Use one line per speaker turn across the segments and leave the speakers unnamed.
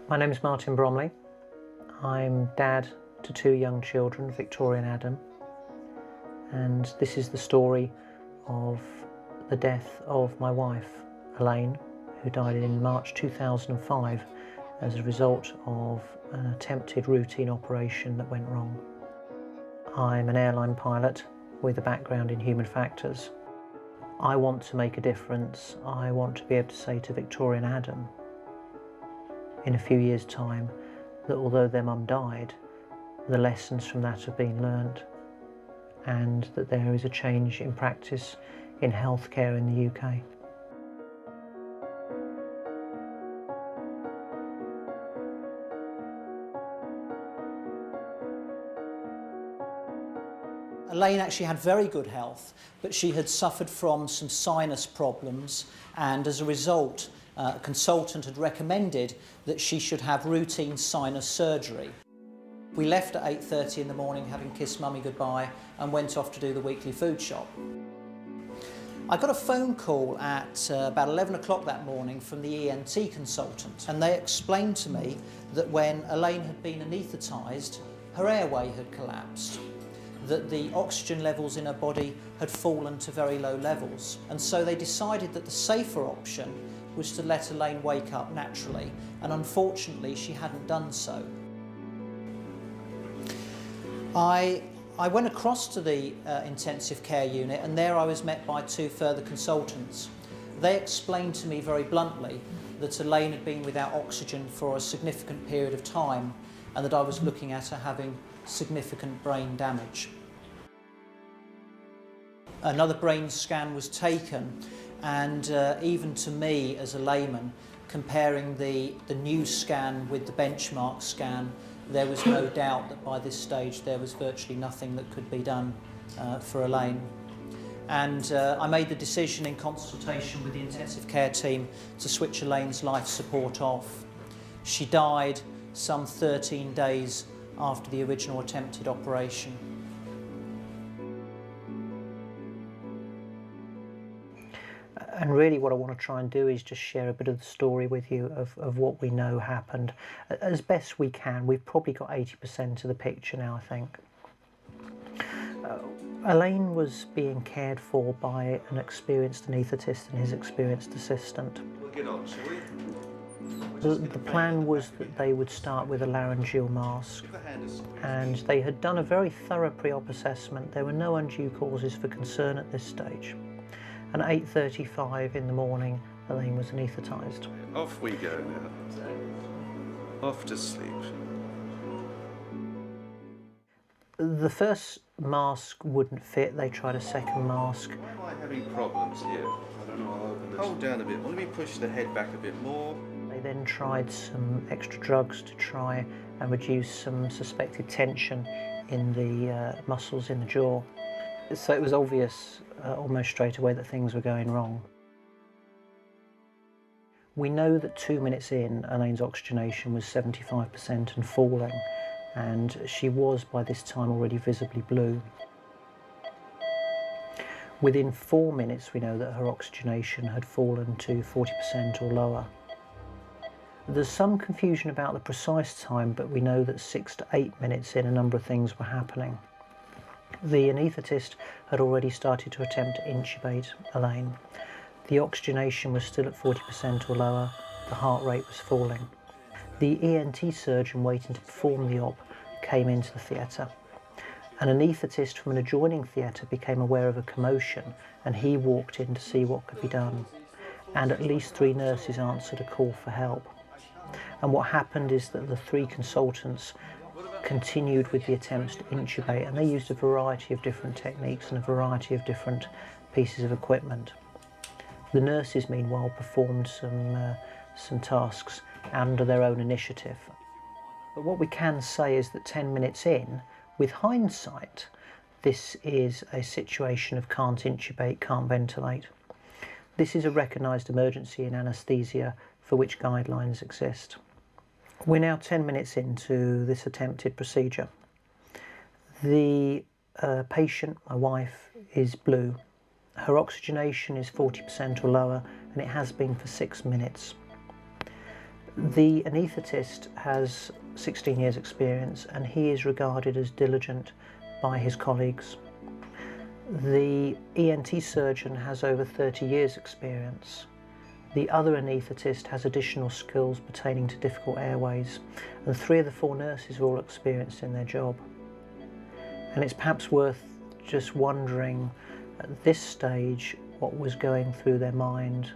My name is Martin Bromley. I'm dad to two young children, Victoria and Adam, and this is the story of the death of my wife, Elaine, who died in March 2005 as a result of an attempted routine operation that went wrong. I'm an airline pilot with a background in human factors. I want to make a difference. I want to be able to say to Victoria and Adam in a few years' time that although their mum died, the lessons from that have been learnt and that there is a change in practice in healthcare in the UK.
Elaine actually had very good health, but she had suffered from some sinus problems, and as a result, a consultant had recommended that she should have routine sinus surgery. We left at 8:30 in the morning, having kissed Mummy goodbye, and went off to do the weekly food shop. I got a phone call at about 11 o'clock that morning from the ENT consultant, and they explained to me that when Elaine had been anaesthetised, her airway had collapsed, that the oxygen levels in her body had fallen to very low levels, and so they decided that the safer option was to let Elaine wake up naturally, and unfortunately she hadn't done so. I went across to the intensive care unit, and there I was met by two further consultants. They explained to me very bluntly that Elaine had been without oxygen for a significant period of time and that I was looking at her having significant brain damage. Another brain scan was taken, and even to me as a layman, comparing the new scan with the benchmark scan, there was no doubt that by this stage there was virtually nothing that could be done for Elaine. And I made the decision in consultation with the intensive care team to switch Elaine's life support off. She died some 13 days after the original attempted operation.
And really what I want to try and do is just share a bit of the story with you of what we know happened. As best we can. We've probably got 80% of the picture now, I think. Elaine was being cared for by an experienced anaesthetist and his experienced assistant.
We'll get on, shall we?
The plan was that they would start with a laryngeal mask, and they had done a very thorough pre-op assessment. There were no undue causes for concern at this stage. And at 8:35 in the morning, Elaine was anaesthetised.
Off we go now. Off to sleep.
The first mask wouldn't fit. They tried a second mask.
Why am I having problems here? I don't know. I'll open this. Hold down a bit. Let me push the head back a bit more.
They then tried some extra drugs to try and reduce some suspected tension in the muscles in the jaw. So it was obvious almost straight away that things were going wrong. We know that 2 minutes in, Elaine's oxygenation was 75% and falling, and she was by this time already visibly blue. Within 4 minutes we know that her oxygenation had fallen to 40% or lower. There's some confusion about the precise time, but we know that 6 to 8 minutes in, a number of things were happening. The anaesthetist had already started to attempt to intubate Elaine. The oxygenation was still at 40% or lower, the heart rate was falling. The ENT surgeon waiting to perform the op came into the theatre. An anaesthetist from an adjoining theatre became aware of a commotion, and he walked in to see what could be done. And at least 3 nurses answered a call for help. And what happened is that the 3 consultants continued with the attempts to intubate, and they used a variety of different techniques and a variety of different pieces of equipment. The nurses, meanwhile, performed some tasks under their own initiative. But what we can say is that 10 minutes in, with hindsight, this is a situation of can't intubate, can't ventilate. This is a recognised emergency in anaesthesia for which guidelines exist. We're now 10 minutes into this attempted procedure. The patient, my wife, is blue. Her oxygenation is 40% or lower, and it has been for 6 minutes. The anaesthetist has 16 years experience and he is regarded as diligent by his colleagues. The ENT surgeon has over 30 years experience. The other anaesthetist has additional skills pertaining to difficult airways, and 3 of the 4 nurses are all experienced in their job. And it's perhaps worth just wondering at this stage what was going through their mind.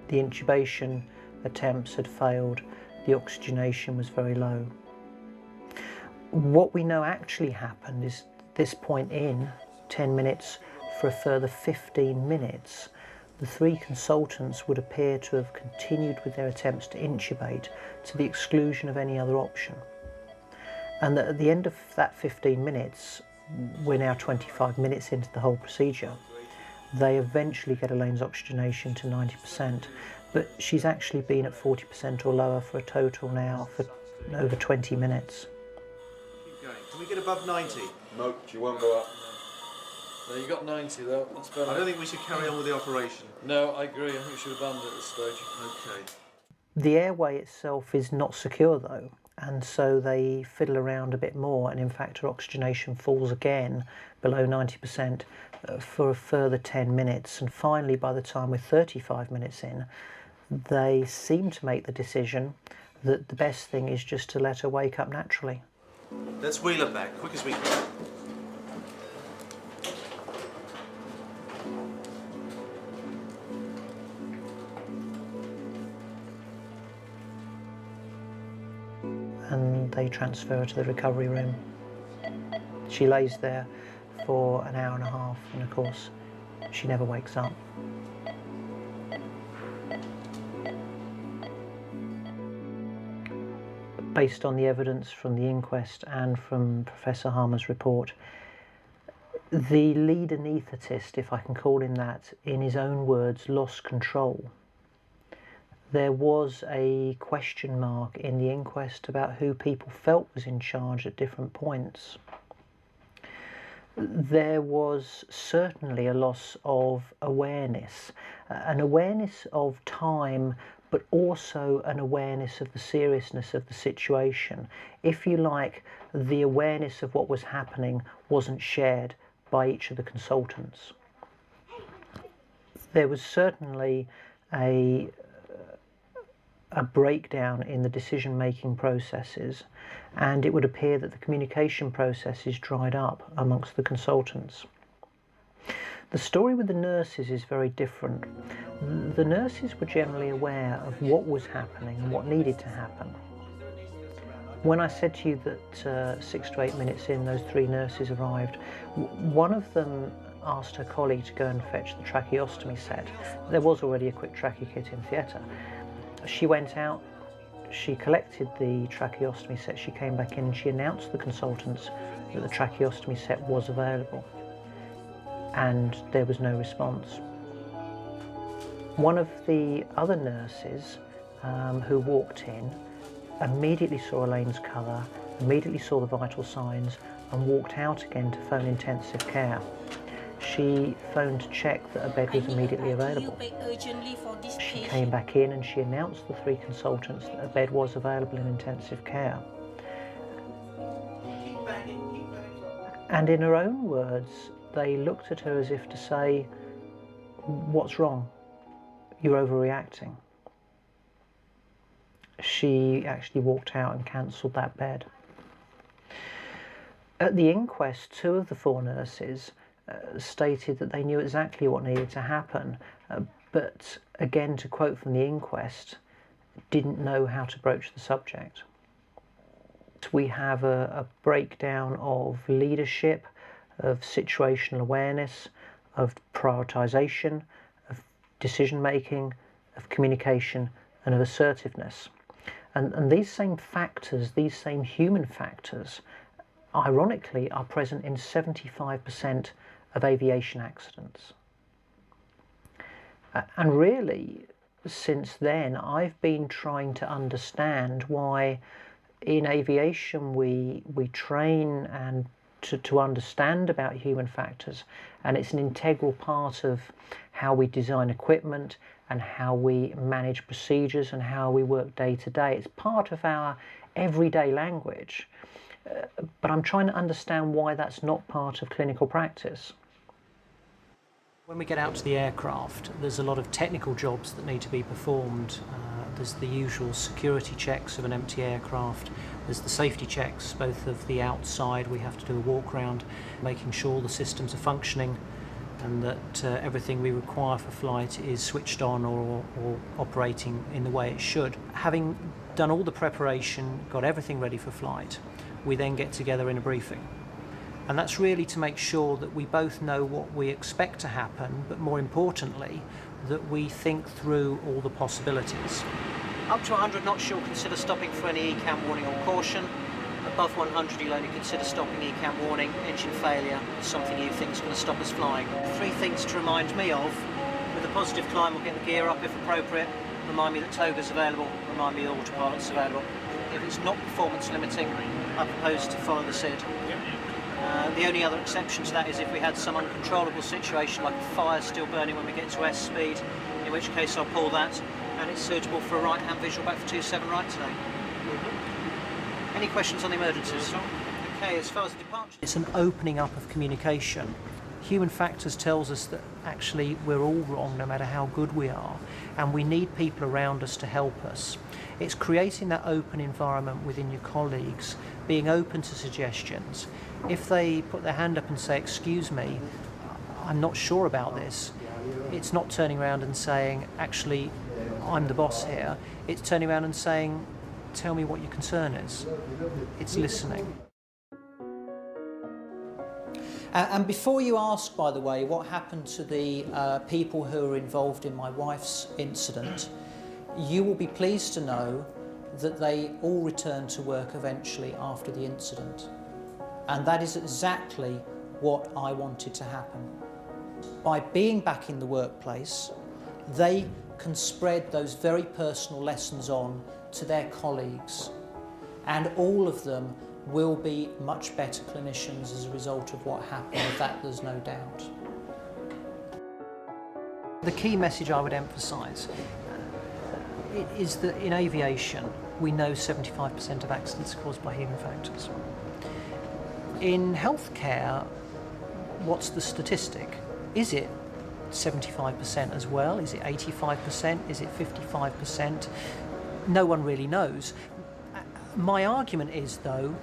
The intubation attempts had failed, the oxygenation was very low. What we know actually happened is this point in 10 minutes for a further 15 minutes, the 3 consultants would appear to have continued with their attempts to intubate to the exclusion of any other option. And that at the end of that 15 minutes, we're now 25 minutes into the whole procedure, they eventually get Elaine's oxygenation to 90%, but she's actually been at 40% or lower for a total now for over 20 minutes.
Keep going. Can we get above 90?
Nope, she won't go up.
No, you got 90 though, that's better.
I don't think we should carry on with the operation.
No, I agree, I think we should abandon it at this stage.
Okay.
The airway itself is not secure though, and so they fiddle around a bit more, and in fact her oxygenation falls again below 90% for a further 10 minutes, and finally by the time we're 35 minutes in, they seem to make the decision that the best thing is just to let her wake up naturally.
Let's wheel her back, quick as we can.
And they transfer her to the recovery room. She lays there for an hour and a half, and of course she never wakes up. Based on the evidence from the inquest and from Professor Harmer's report, the lead anaesthetist, if I can call him that, in his own words, lost control. There was a question mark in the inquest about who people felt was in charge at different points. There was certainly a loss of awareness, an awareness of time, but also an awareness of the seriousness of the situation. If you like, the awareness of what was happening wasn't shared by each of the consultants. There was certainly a breakdown in the decision-making processes, and it would appear that the communication processes dried up amongst the consultants. The story with the nurses is very different. The nurses were generally aware of what was happening and what needed to happen. When I said to you that 6 to 8 minutes in, those 3 nurses arrived, one of them asked her colleague to go and fetch the tracheostomy set. There was already a quick trachea kit in theatre. She went out, she collected the tracheostomy set, she came back in and she announced to the consultants that the tracheostomy set was available, and there was no response. One of the other nurses who walked in immediately saw Elaine's colour, immediately saw the vital signs, and walked out again to phone intensive care. She phoned to check that a bed was immediately available. She came back in and she announced to the 3 consultants that a bed was available in intensive care. And in her own words, they looked at her as if to say, "What's wrong? You're overreacting." She actually walked out and cancelled that bed. At the inquest, 2 of the 4 nurses stated that they knew exactly what needed to happen, but again, to quote from the inquest, didn't know how to broach the subject. We have a breakdown of leadership, of situational awareness, of prioritisation, of decision making, of communication, and of assertiveness. And these same factors, these same human factors, ironically are present in 75% of aviation accidents. And really, since then, I've been trying to understand why in aviation we train and to understand about human factors, and it's an integral part of how we design equipment and how we manage procedures and how we work day to day. It's part of our everyday language, but I'm trying to understand why that's not part of clinical practice. When we get out to the aircraft, there's a lot of technical jobs that need to be performed. There's the usual security checks of an empty aircraft. There's the safety checks, both of the outside. We have to do a walk around, making sure the systems are functioning and that everything we require for flight is switched on or operating in the way it should. Having done all the preparation, got everything ready for flight, we then get together in a briefing. And that's really to make sure that we both know what we expect to happen, but more importantly, that we think through all the possibilities. Up to 100 knots, you'll consider stopping for any ECAM warning or caution. Above 100, you'll only consider stopping ECAM warning. Engine failure is something you think is going to stop us flying. 3 things to remind me of. With a positive climb, we'll get the gear up if appropriate. Remind me that toga's available. Remind me that autopilot's available. If it's not performance limiting, I propose to follow the SID. The only other exception to that is if we had some uncontrollable situation like a fire still burning when we get to S speed, in which case I'll pull that, and it's suitable for a right-hand visual back for 27 right today. Any questions on the emergencies? Okay, as far as the departure, it's an opening up of communication. Human factors tells us that actually we're all wrong no matter how good we are, and we need people around us to help us. It's creating that open environment within your colleagues, being open to suggestions. If they put their hand up and say, "Excuse me, I'm not sure about this," it's not turning around and saying, "Actually, I'm the boss here." It's turning around and saying, "Tell me what your concern is." It's listening.
And before you ask, by the way, what happened to the people who were involved in my wife's incident, you will be pleased to know that they all returned to work eventually after the incident. And that is exactly what I wanted to happen. By being back in the workplace, they can spread those very personal lessons on to their colleagues, and all of them will be much better clinicians as a result of what happened. Of that there's no doubt.
The key message I would emphasise is that in aviation we know 75% of accidents are caused by human factors. In healthcare, what's the statistic? Is it 75% as well? Is it 85%? Is it 55%? No one really knows. My argument is, though,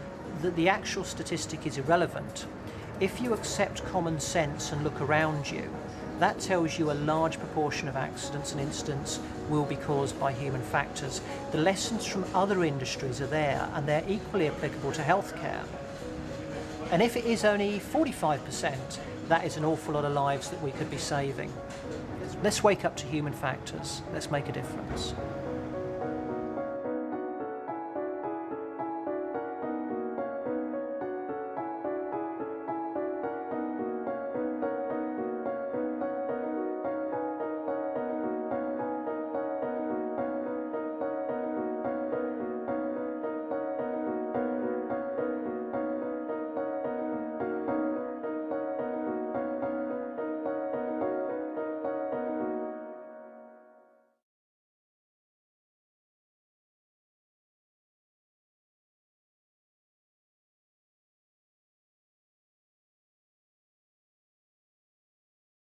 that the actual statistic is irrelevant. If you accept common sense and look around you, that tells you a large proportion of accidents and incidents will be caused by human factors. The lessons from other industries are there, and they're equally applicable to healthcare. And if it is only 45%, that is an awful lot of lives that we could be saving. Let's wake up to human factors. Let's make a difference.